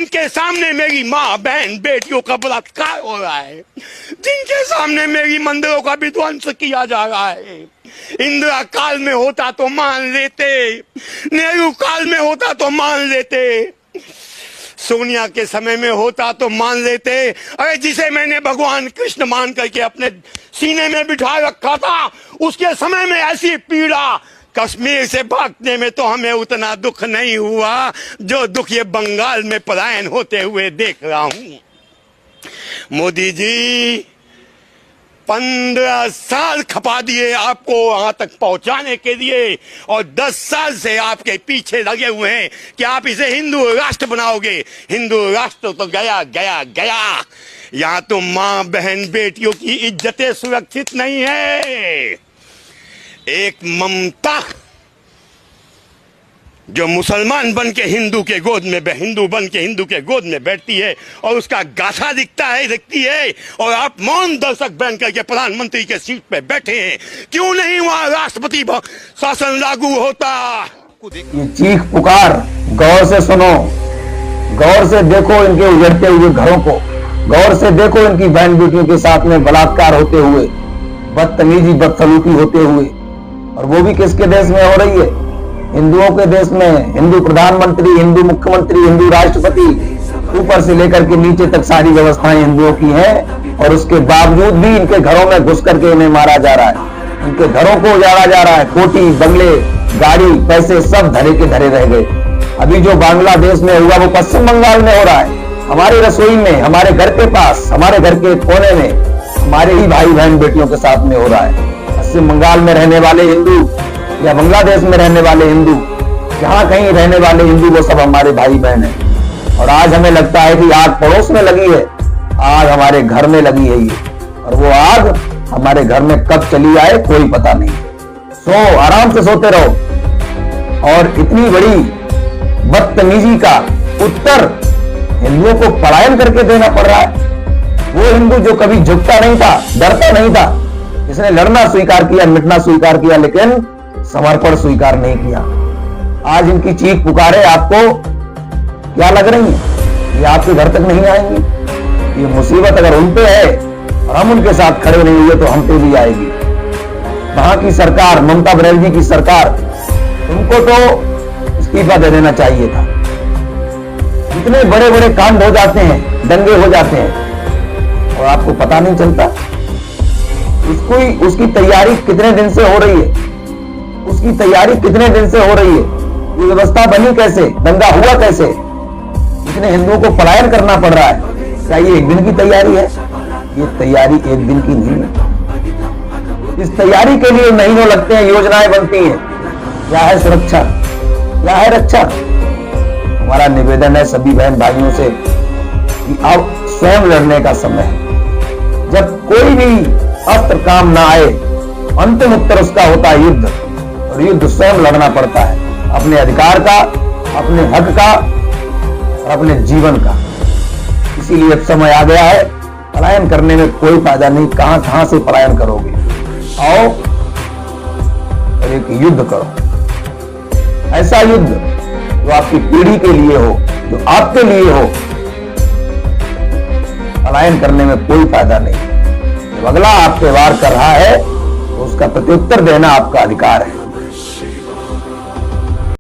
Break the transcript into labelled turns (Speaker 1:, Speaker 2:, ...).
Speaker 1: जिनके सामने मेरी माँ बहन बेटियों का बलात्कार हो रहा है, जिनके सामने मेरी मंदिरों का विध्वंस किया जा रहा है। इंदिरा काल में होता तो मान लेते, नेहरू काल में होता तो मान लेते, सोनिया के समय में होता तो मान लेते। अरे जिसे मैंने भगवान कृष्ण मान करके अपने सीने में बिठा रखा था, उसके समय में ऐसी पीड़ा, कश्मीर से भागने में तो हमें उतना दुख नहीं हुआ जो दुख ये बंगाल में पलायन होते हुए देख रहा हूं। मोदी जी 15 साल खपा दिए आपको वहां तक पहुंचाने के लिए, और 10 साल से आपके पीछे लगे हुए हैं कि आप इसे हिंदू राष्ट्र बनाओगे। हिंदू राष्ट्र तो गया गया गया। यहां तो मां बहन बेटियों की इज्जतें सुरक्षित नहीं है। एक ममता जो मुसलमान बन के हिंदू के गोद में, हिंदू बन के हिंदू के गोद में बैठती है और उसका गाथा दिखती है, और आप मौन दर्शक बन करके प्रधानमंत्री के सीट पे बैठे हैं। क्यों नहीं वहां राष्ट्रपति शासन लागू होता?
Speaker 2: ये चीख पुकार गौर से सुनो, गौर से देखो इनके उजड़ते हुए घरों को, गौर से देखो इनकी बहन बेटियों के साथ में बलात्कार होते हुए, बदतमीजी बदसलूकी होते हुए, और वो भी किसके देश में हो रही है? हिंदुओं के देश में। हिंदू प्रधानमंत्री, हिंदू मुख्यमंत्री, हिंदू राष्ट्रपति, ऊपर से लेकर के नीचे तक सारी व्यवस्थाएं हिंदुओं की हैं, और उसके बावजूद भी इनके घरों में घुस करके इन्हें मारा जा रहा है, इनके घरों को उजाड़ा जा रहा है। कोठी, बंगले, गाड़ी, पैसे सब धरे के धरे रह गए। अभी जो बांग्लादेश में हुआ वो पश्चिम बंगाल में हो रहा है, हमारी रसोई में, हमारे घर के पास, हमारे घर के कोने में, हमारे ही भाई बहन बेटियों के साथ में हो रहा है। पश्चिम बंगाल में रहने वाले हिंदू या बांग्लादेश में रहने वाले हिंदू, जहां कहीं रहने वाले हिंदू, वो सब हमारे भाई बहन हैं। और आज हमें लगता है कि आग पड़ोस में लगी है, आग हमारे घर में लगी है ये, और वो आग हमारे घर में कब चली आए कोई पता नहीं। सो आराम से सोते रहो। और इतनी बड़ी बदतमीजी का उत्तर हिंदुओं को पलायन करके देना पड़ रहा है। वो हिंदू जो कभी झुकता नहीं था, डरता नहीं था, इसने लड़ना स्वीकार किया, मिटना स्वीकार किया, लेकिन समर्पण स्वीकार नहीं किया। आज इनकी चीख पुकारे आपको क्या लग रही है? ये आपके घर तक नहीं आएंगी। ये मुसीबत अगर उन पे है और हम उनके साथ खड़े नहीं हुए तो हम पे भी आएगी। वहां की सरकार, ममता बनर्जी की सरकार, उनको तो इस्तीफा दे देना चाहिए था। इतने बड़े बड़े कांड हो जाते हैं, दंगे हो जाते हैं, और आपको पता नहीं चलता। उसकी तैयारी कितने दिन से हो रही है? उसकी तैयारी कितने दिन से हो रही है? ये व्यवस्था बनी कैसे? दंगा हुआ कैसे? इतने हिंदुओं को पलायन करना पड़ रहा है। क्या ये एक दिन की तैयारी है? ये तैयारी एक दिन की नहीं है। इस तैयारी के लिए महीनों लगते हैं, योजनाएं बनती हैं। क्या है सुरक्षा, क्या है रक्षा? हमारा निवेदन है सभी बहन भाइयों से कि अब स्वयं लड़ने का समय है। जब कोई भी अस्त्र काम ना आए, अंतिम उत्तर उसका होता है युद्ध, और युद्ध स्वयं लड़ना पड़ता है, अपने अधिकार का, अपने हक का और अपने जीवन का। इसीलिए अब समय आ गया है, पलायन करने में कोई फायदा नहीं। कहां से पलायन करोगे? आओ और एक युद्ध करो, ऐसा युद्ध जो आपकी पीढ़ी के लिए हो, जो आपके लिए हो। पलायन करने में कोई फायदा नहीं। जब अगला आप पे वार कर रहा है तो उसका प्रत्युत्तर देना आपका अधिकार है।